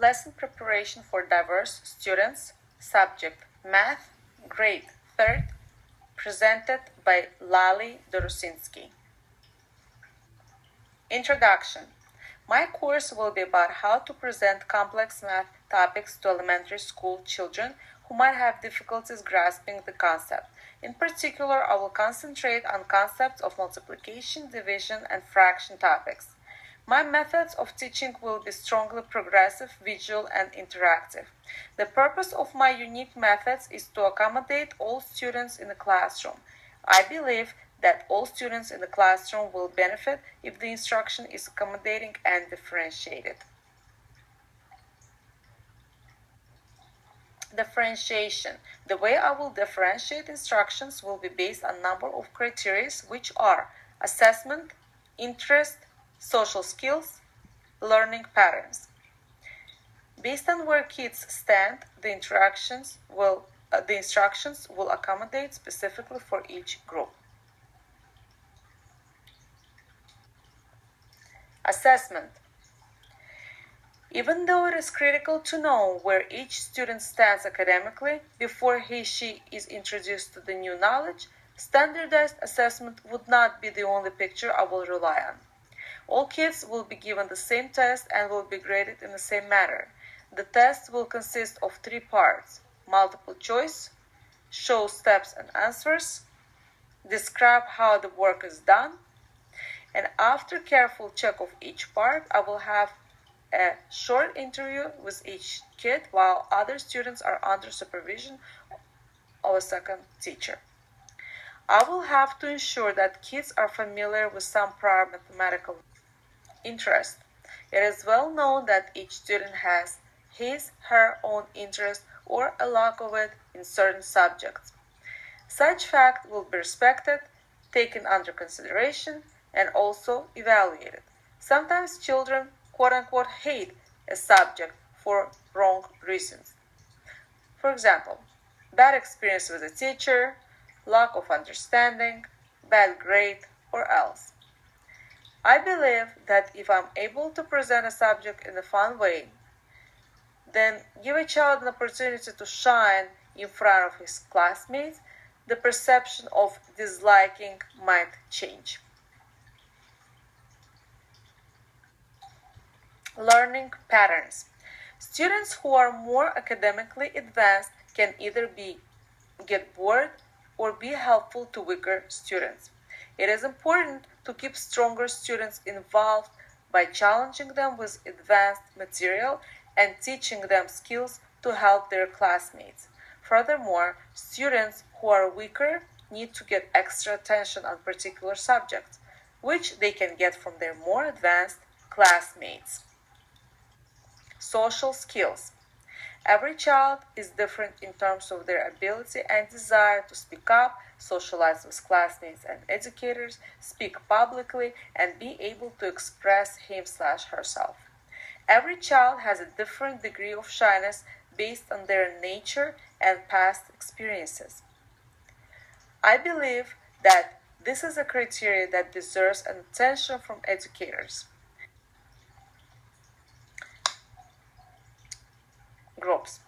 lesson preparation for diverse students, subject Math, grade 3rd, presented by Lali Dorosinski. Introduction. My course will be about how to present complex math topics to elementary school children who might have difficulties grasping the concept. In particular, I will concentrate on concepts of multiplication, division, and fraction topics. My methods of teaching will be strongly progressive, visual, and interactive. The purpose of my unique methods is to accommodate all students in the classroom. I believe that all students in the classroom will benefit if the instruction is accommodating and differentiated. Differentiation. The way I will differentiate instructions will be based on a number of criteria, which are assessment, interest, social skills, learning patterns. Based on where kids stand, the instructions will accommodate specifically for each group. Assessment. Even though it is critical to know where each student stands academically before he/she is introduced to the new knowledge, standardized assessment would not be the only picture I will rely on. All kids will be given the same test and will be graded in the same manner. The test will consist of 3 parts: multiple choice, show steps and answers, describe how the work is done, and after careful check of each part, I will have a short interview with each kid while other students are under supervision of a second teacher. I will have to ensure that kids are familiar with some prior mathematical interest. It is well known that each student has his/her own interest or a lack of it in certain subjects. Such fact will be respected, taken under consideration, and also evaluated. Sometimes children quote-unquote hate a subject for wrong reasons. For example, bad experience with a teacher, lack of understanding, bad grade, or else. I believe that if I'm able to present a subject in a fun way, then give a child an opportunity to shine in front of his classmates, the perception of disliking might change. Learning patterns. Students who are more academically advanced can either get bored or be helpful to weaker students. It is important to keep stronger students involved by challenging them with advanced material and teaching them skills to help their classmates. Furthermore, students who are weaker need to get extra attention on particular subjects, which they can get from their more advanced classmates. Social skills. Every child is different in terms of their ability and desire to speak up, socialize with classmates and educators, speak publicly, and be able to express him/herself. Every child has a different degree of shyness based on their nature and past experiences. I believe that this is a criteria that deserves an attention from educators. Groups.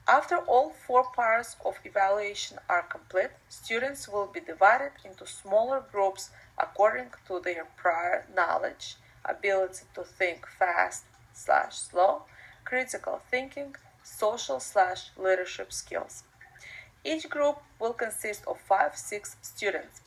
After all 4 parts of evaluation are complete, students will be divided into smaller groups according to their prior knowledge, ability to think fast/slow, critical thinking, social/leadership skills. Each group will consist of 5-6 students.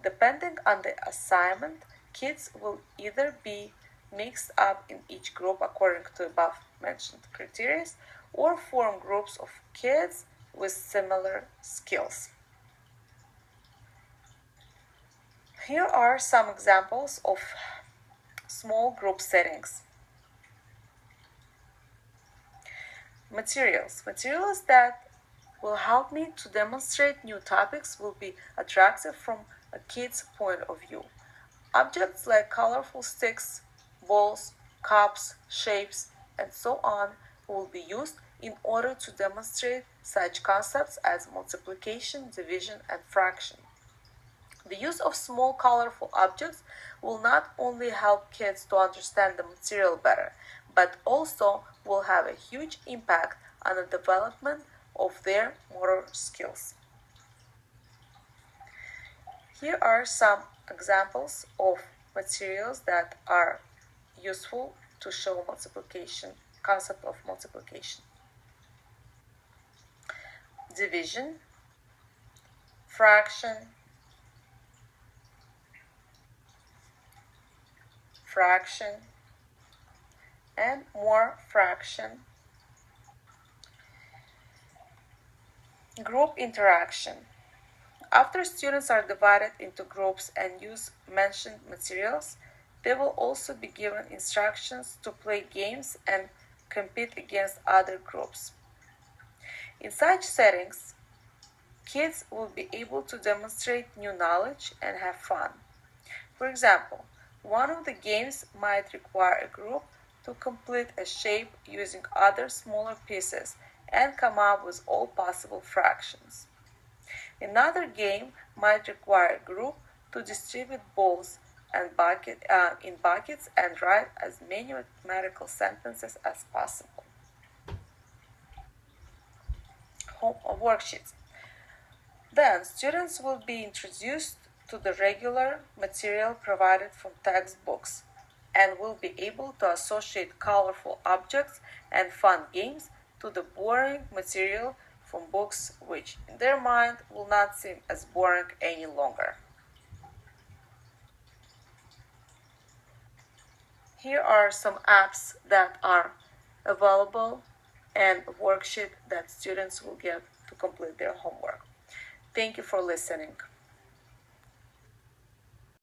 Depending on the assignment, kids will either be mixed up in each group according to above mentioned criteria or form groups of kids with similar skills. Here are some examples of small group settings. Materials. Materials that will help me to demonstrate new topics will be attractive from a kid's point of view. Objects like colorful sticks, balls, cups, shapes, and so on will be used in order to demonstrate such concepts as multiplication, division, and fraction. The use of small colorful objects will not only help kids to understand the material better, but also will have a huge impact on the development of their motor skills. Here are some examples of materials that are useful to show multiplication, concept of multiplication. Division, fraction, and more fraction. Group interaction. After students are divided into groups and use mentioned materials, they will also be given instructions to play games and compete against other groups. In such settings, kids will be able to demonstrate new knowledge and have fun. For example, one of the games might require a group to complete a shape using other smaller pieces and come up with all possible fractions. Another game might require a group to distribute balls and in buckets and write as many mathematical sentences as possible. Worksheets. Then, students will be introduced to the regular material provided from textbooks and will be able to associate colorful objects and fun games to the boring material from books, which in their mind will not seem as boring any longer. Here are some apps that are available and a worksheet that students will get to complete their homework. Thank you for listening.